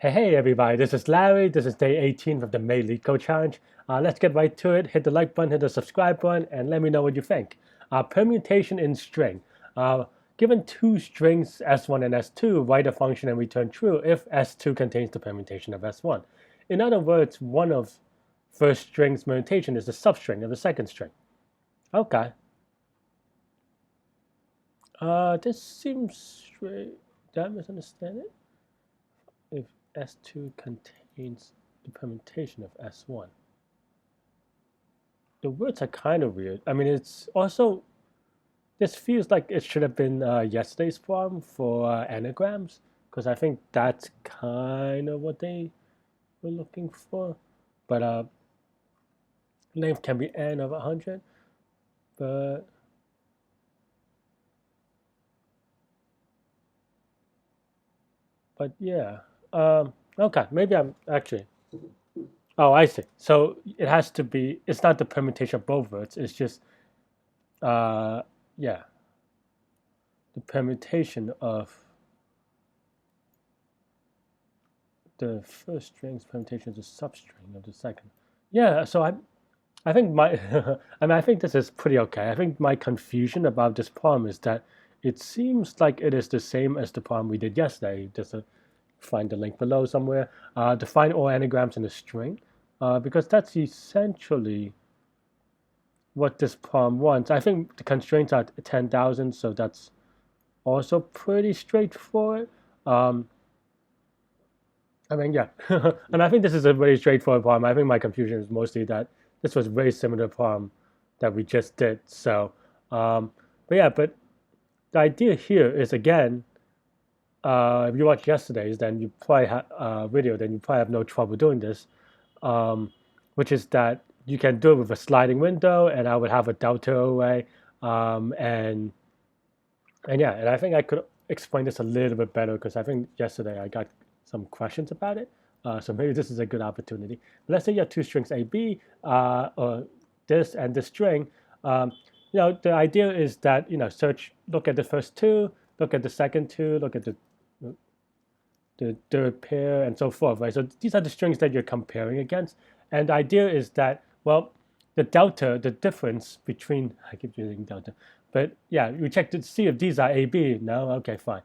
Hey everybody, this is Larry. This is day 18 of the May Leetcode challenge. Let's get right to it. Hit the like button, hit the subscribe button, and let me know what you think. Permutation in string. Given two strings S1 and S2, write a function and return true if S2 contains the permutation of S1. In other words, one of first string's permutation is the substring of the second string. Okay. This seems straight. Did I misunderstand it? If S2 contains the permutation of S1. The words are kind of weird. I mean, it's also, this feels like it should have been yesterday's problem for anagrams, because I think that's kind of what they were looking for. But length can be n of 100, but yeah. Okay, maybe I'm actually. Oh, I see. So it has to be. It's not the permutation of both words. It's just, yeah, the permutation of the first string's permutation is the substring of the second. Yeah. So I think my, I mean, I think this is pretty okay. I think my confusion about this problem is that it seems like it is the same as the problem we did yesterday. Just find the link below somewhere. Define all anagrams in a string, because that's essentially what this problem wants. I think the constraints are 10,000, so that's also pretty straightforward. I mean, yeah, and I think this is a very straightforward problem. I think my confusion is mostly that this was a very similar problem that we just did. So, but yeah, but the idea here is again, if you watched yesterday's, then you probably have video, then you probably have no trouble doing this, which is that you can do it with a sliding window, and I would have a delta array, and yeah, and I think I could explain this a little bit better because I think yesterday I got some questions about it. So maybe this is a good opportunity. But let's say you have two strings A, B, or this and this string. The idea is that, look at the first two, look at the second two, look at the third pair, and so forth, right? So these are the strings that you're comparing against. And the idea is that, well, the delta, the difference between, I keep using delta, but yeah, you check to see if these are AB. No, okay, fine.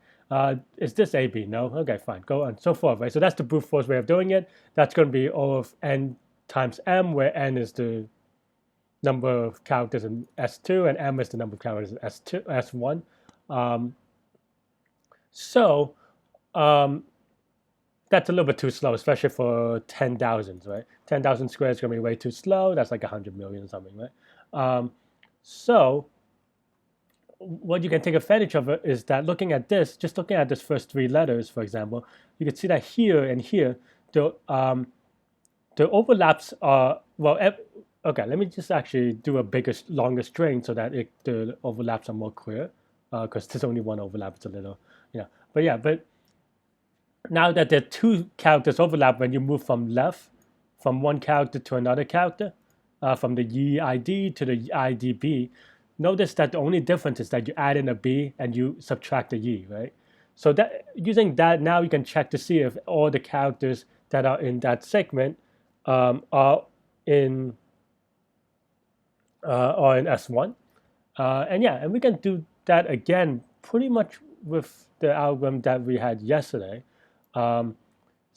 Is this AB? No, okay, fine. Go on, so forth, right? So that's the brute force way of doing it. That's going to be O of n times m, where n is the number of characters in S2 and m is the number of characters in S2, S1. So that's a little bit too slow, especially for 10,000, right? 10,000 squared is going to be way too slow. That's like 100 million or something, right? So what you can take advantage of it is that looking at this, just looking at this first three letters, for example, you can see that here and here, the overlaps are, well, okay, let me just actually do a bigger, longer string so that the overlaps are more clear, because there's only one overlap, it's a little, but yeah, but now that the two characters overlap when you move from left, from one character to another character, from the EID to the IDB, notice that the only difference is that you add in a B and you subtract the E, right? So that using that, now you can check to see if all the characters that are in that segment are in S1. And yeah, and we can do that again pretty much with the algorithm that we had yesterday. So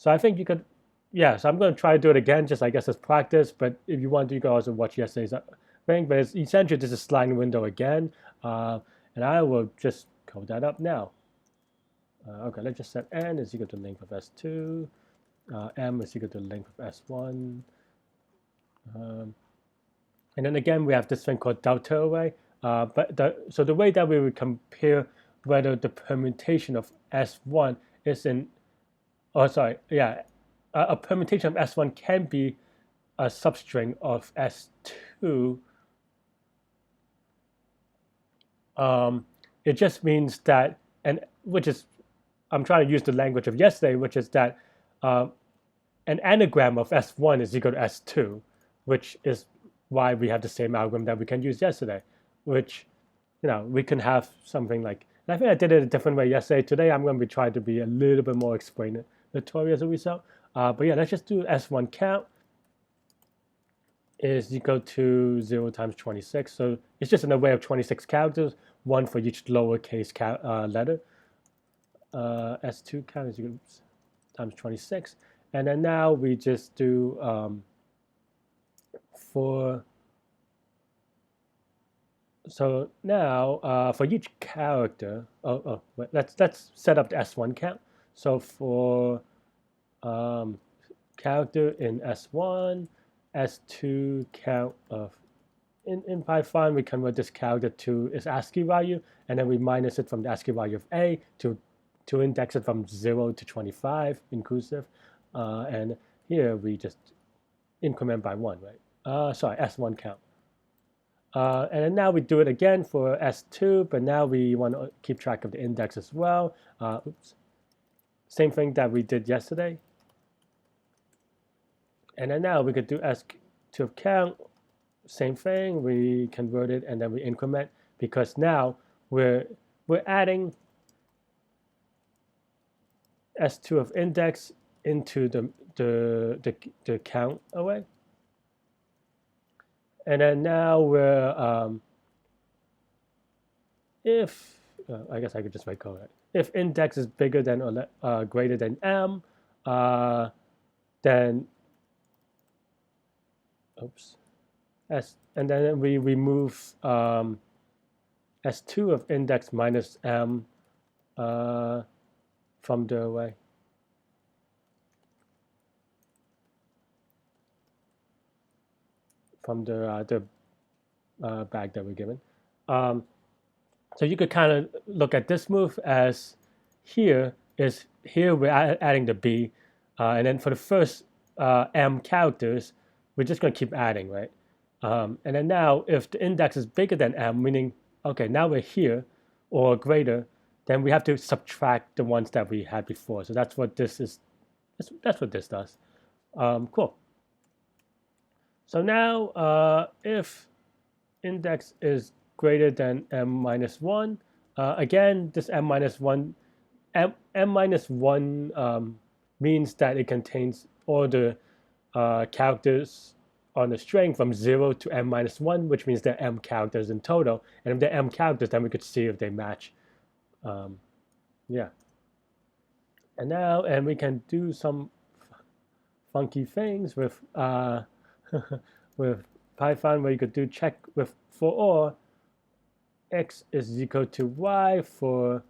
I think you could, yeah, so I'm going to try to do it again, just I guess as practice, but if you want to, you can also watch yesterday's thing, but it's essentially just a sliding window again, and I will just code that up now. Okay, let's just set n is equal to length of S2, m is equal to length of S1, and then again we have this thing called delta array, so the way that we would compare whether the permutation of S1 is in, oh sorry, yeah, a permutation of S1 can be a substring of S2. It just means that, and which is, I'm trying to use the language of yesterday, which is that an anagram of S1 is equal to S2, which is why we have the same algorithm that we can use yesterday, which, we can have something like, and I think I did it a different way yesterday. Today, I'm going to be trying to be a little bit more tutorial as a result. But yeah, let's just do S1 count is equal to 0 times 26. So it's just an array of 26 characters, one for each lowercase letter. S2 count is equal times 26. And then now we just do so now for each character, wait, let's set up the S1 count. So for character in S1, S2 count of in Python, we convert this character to its ASCII value, and then we minus it from the ASCII value of A to index it from 0 to 25 inclusive. And here we just increment by 1, right? Sorry, S1 count. And then now we do it again for S2, but now we want to keep track of the index as well. Oops. Same thing that we did yesterday. And then now we could do S2 of count, same thing, we convert it and then we increment, because now we're adding S2 of index into the count array. And then now we're if I guess I could just write code, right? If index is bigger than or greater than m, then oops, and then we remove S2 of index minus m from the array. From the bag that we're given. So you could kind of look at this move as here we're adding the b, and then for the first m characters, we're just going to keep adding, right? And then now if the index is bigger than m, meaning, okay, now we're here or greater, then we have to subtract the ones that we had before. So that's what this is. That's what this does. Cool. So now if index is greater than m minus 1, again, this m minus 1 means that it contains all the characters on the string from 0 to m minus 1, which means there are m characters in total. And if there are m characters, then we could see if they match. Yeah. And we can do some funky things with with Python, where you could do check with for or x is equal to y for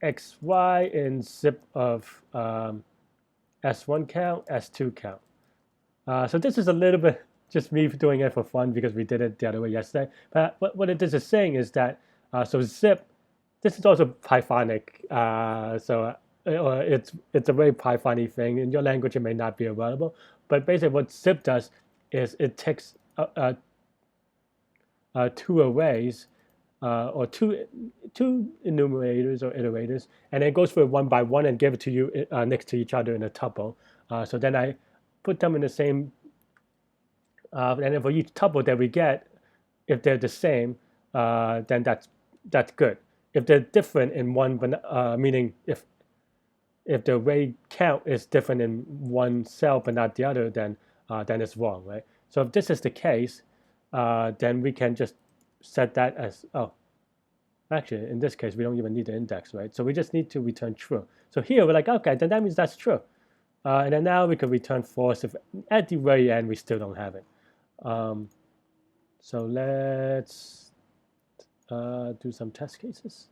xy in zip of S1 count, S2 count. So this is a little bit just me doing it for fun because we did it the other way yesterday. But what this is saying is that so zip, this is also Pythonic. It's a very Python-y thing. In your language, it may not be available. But basically, what zip does is it takes two arrays or two enumerators or iterators, and it goes for one by one and give it to you next to each other in a tuple. So then I put them in the same, and then for each tuple that we get, if they're the same, then that's good. If they're different in one, but meaning if the array count is different in one cell but not the other, then it's wrong, right? So if this is the case, then we can just set that as, actually in this case we don't even need the index, right? So we just need to return true. So here we're like, okay, then that means that's true. And then now we can return false if at the very end we still don't have it. So let's do some test cases.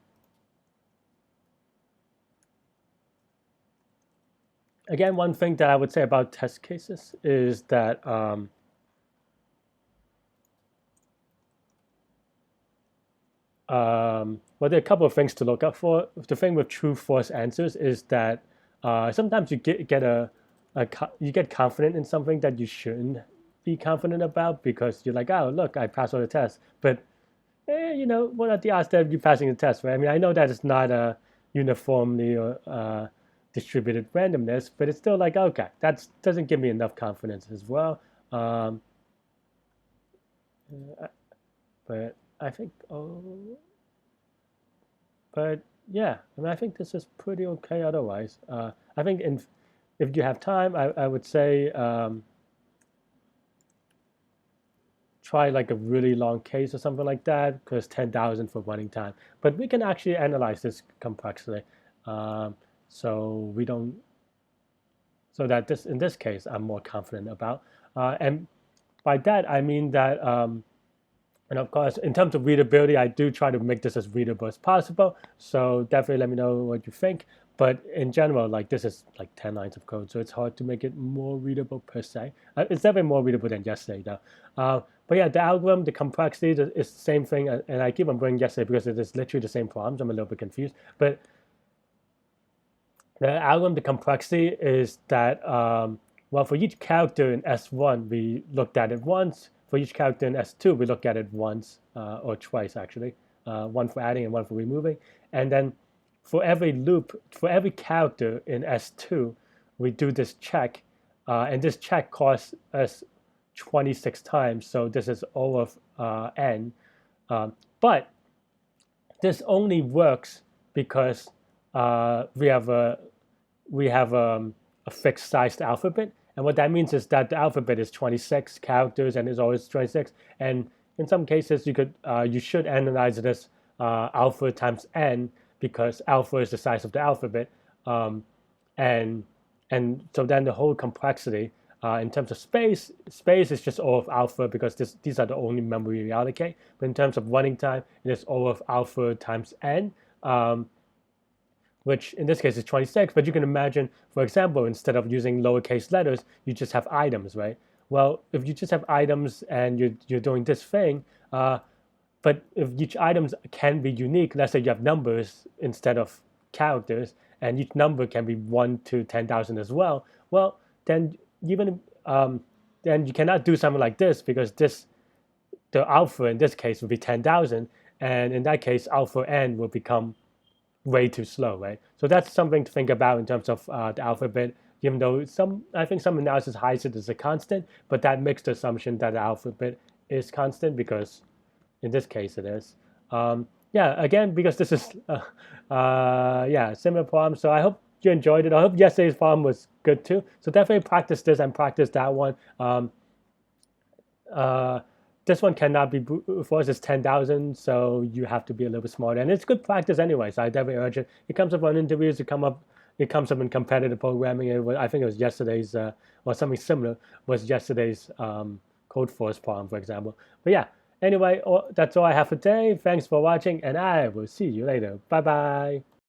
Again, one thing that I would say about test cases is that well, there are a couple of things to look out for. The thing with true-false answers is that sometimes you get confident in something that you shouldn't be confident about because you're like, oh, look, I passed all the tests. But what are the odds that you're passing the test, right? I mean, I know that it's not a uniformly or distributed randomness, but it's still like, okay, that doesn't give me enough confidence as well. But I think, but yeah, I mean, I think this is pretty okay otherwise. I think if you have time, I would say try like a really long case or something like that, because 10,000 for running time. But we can actually analyze this complexly. Um, so we don't, so that this in this case, I'm more confident about. And by that, I mean that and of course, in terms of readability, I do try to make this as readable as possible. So definitely let me know what you think. But in general, like this is like 10 lines of code, so it's hard to make it more readable per se. It's definitely more readable than yesterday though. But yeah, the algorithm, the complexity is the same thing. And I keep on bringing yesterday because it is literally the same problems. I'm a little bit confused. But the algorithm, the complexity is that, well, for each character in S1, we looked at it once. For each character in S2, we look at it once or twice, actually. One for adding and one for removing. And then for every loop, for every character in S2, we do this check. And this check costs us 26 times. So this is O of n. But this only works because we have a fixed sized alphabet. And what that means is that the alphabet is 26 characters and is always 26. And in some cases, you should analyze this alpha times n, because alpha is the size of the alphabet. Um, and so then the whole complexity in terms of space is just O of alpha, because these are the only memory we allocate. But in terms of running time, it is O of alpha times n. Which in this case is 26, but you can imagine, for example, instead of using lowercase letters, you just have items, right? Well, if you just have items and you're doing this thing, but if each item can be unique, let's say you have numbers instead of characters, and each number can be 1 to 10,000 as well, well, then even then you cannot do something like this, because the alpha in this case would be 10,000, and in that case, alpha n will become way too slow, right? So that's something to think about in terms of the alphabet, even though I think some analysis hides it as a constant, but that makes the assumption that the alphabet is constant, because in this case it is. Yeah, again, because this is, yeah, similar problem. So I hope you enjoyed it. I hope yesterday's problem was good too. So definitely practice this and practice that one. Uh, this one cannot be forced as 10,000, so you have to be a little bit smarter. And it's good practice anyway, so I definitely urge it. It comes up on interviews, it comes up in competitive programming. I think it was yesterday's, or something similar, was yesterday's code force problem, for example. But yeah, anyway, that's all I have for today. Thanks for watching, and I will see you later. Bye-bye.